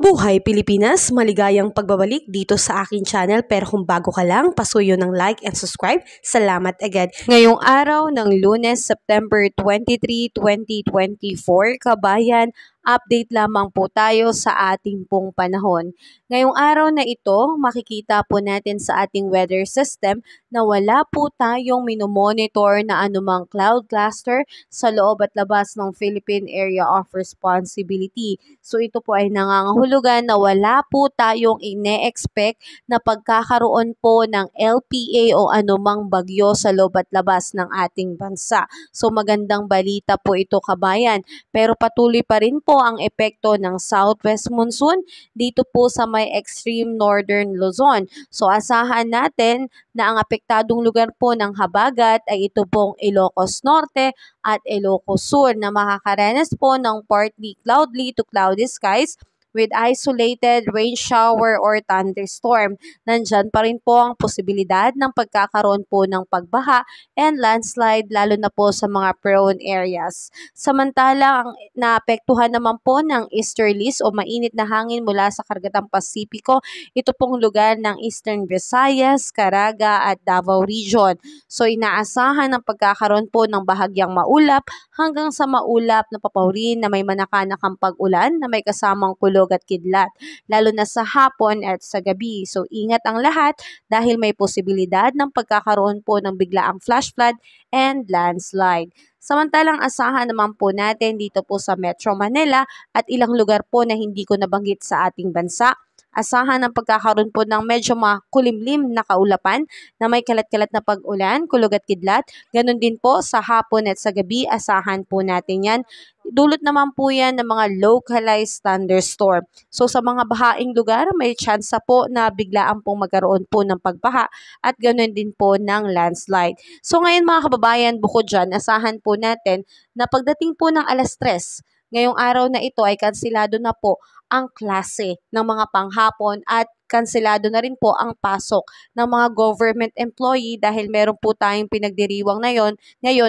Mabuhay Pilipinas! Maligayang pagbabalik dito sa aking channel, pero kung bago ka lang, pasuyo ng like and subscribe. Salamat agad. Ngayong araw ng Lunes, September 23, 2024, kabayan, update lamang po tayo sa ating pong panahon. Ngayong araw na ito, makikita po natin sa ating weather system na wala po tayong minomonitor na anumang cloud cluster sa loob at labas ng Philippine Area of Responsibility. So ito po ay nangangahulugan na wala po tayong ine-expect na pagkakaroon po ng LPA o anumang bagyo sa loob at labas ng ating bansa. So magandang balita po ito, kabayan. Pero patuloy pa rin po ang epekto ng southwest monsoon dito po sa may extreme northern Luzon. So asahan natin na ang apektadong lugar po ng habagat ay ito pong Ilocos Norte at Ilocos Sur na makakaranas po ng partly cloudy to cloudy skies with isolated rain shower or thunderstorm. Nandyan pa rin po ang posibilidad ng pagkakaroon po ng pagbaha and landslide lalo na po sa mga prone areas. Samantalang naapektuhan naman po ng easterlies o mainit na hangin mula sa Karagatang Pasipiko, ito pong lugar ng Eastern Visayas, Caraga at Davao Region. So inaasahan ang pagkakaroon po ng bahagyang maulap hanggang sa maulap na papawrin na may manakanakang pag-ulan na may kasamang kulog at kidlat, lalo na sa hapon at sa gabi. So ingat ang lahat dahil may posibilidad ng pagkakaroon po ng biglaang flash flood and landslide. Samantalang asahan naman po natin dito po sa Metro Manila at ilang lugar po na hindi ko nabanggit sa ating bansa. Asahan ang pagkakaroon po ng medyo makulimlim na kaulapan na may kalat-kalat na pag-ulan, kulog at kidlat. Ganon din po sa hapon at sa gabi, asahan po natin yan. Dulot naman po yan ng mga localized thunderstorm. So sa mga bahaing lugar, may tsansa po na biglaan pong magkaroon po ng pagbaha at ganon din po ng landslide. So ngayon mga kababayan, bukod dyan, asahan po natin na pagdating po ng alas 3, ngayong araw na ito ay kansilado na po ang klase ng mga panghapon at kansilado na rin po ang pasok ng mga government employee dahil meron po tayong pinagdiriwang ngayon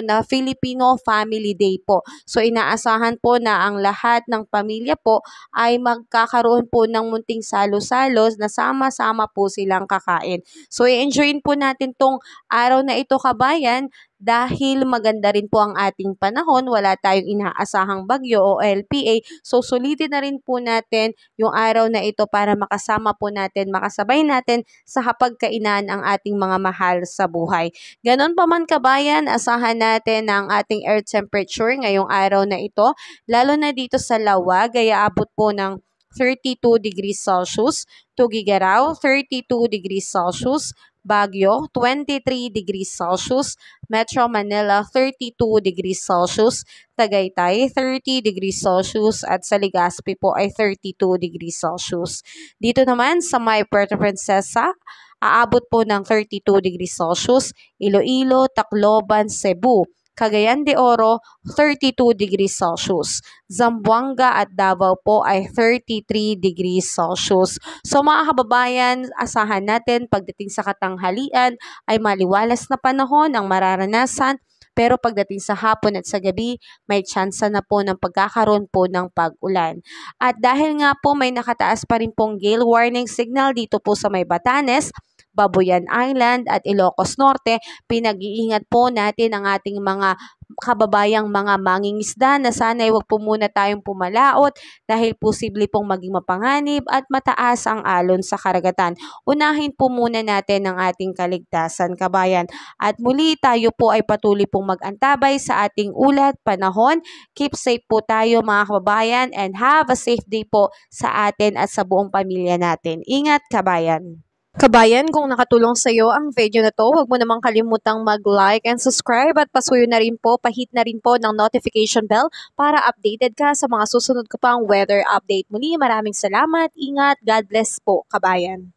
na Filipino Family Day po. So inaasahan po na ang lahat ng pamilya po ay magkakaroon po ng munting salo-salos na sama-sama po silang kakain. So i-enjoyin po natin tong araw na ito, kabayan, dahil maganda rin po ang ating panahon, wala tayong inaasahang bagyo o LPA. So sulitin na rin po natin yung araw na ito para makasama po natin, makasabay natin sa hapagkainan ang ating mga mahal sa buhay. Ganon pa man, kabayan, asahan natin ang ating air temperature ngayong araw na ito, lalo na dito sa Lawag, ay aabot po ng 32 degrees Celsius, Tuguegarao 32 degrees Celsius, Baguio 23 degrees Celsius, Metro Manila 32 degrees Celsius, Tagaytay 30 degrees Celsius at sa Legazpi po ay 32 degrees Celsius. Dito naman sa may Puerto Princesa, aabot po ng 32 degrees Celsius, Iloilo, Tacloban, Cebu, Cagayan de Oro, 32 degrees Celsius. Zamboanga at Davao po ay 33 degrees Celsius. So mga kababayan, asahan natin pagdating sa katanghalian ay maliwalas na panahon ang mararanasan. Pero pagdating sa hapon at sa gabi, may tsansa na po ng pagkakaroon po ng pag-ulan. At dahil nga po may nakataas pa rin pong gale warning signal dito po sa may Batanes, Babuyan Island at Ilocos Norte, pinag-iingat po natin ang ating mga kababayang mga mangingisda na sana'y wag po muna tayong pumalaot dahil posible pong maging mapanganib at mataas ang alon sa karagatan. Unahin po muna natin ang ating kaligtasan, kabayan. At muli tayo po ay patuloy pong mag-antabay sa ating ulat, panahon. Keep safe po tayo mga kababayan and have a safe day po sa atin at sa buong pamilya natin. Ingat, kabayan! Kabayan, kung nakatulong sa iyo ang video na to, huwag mo namang kalimutang mag-like and subscribe at pasuyo na rin po, pahit na rin po ng notification bell para updated ka sa mga susunod ko pang weather update. Muli, maraming salamat, ingat, God bless po, kabayan.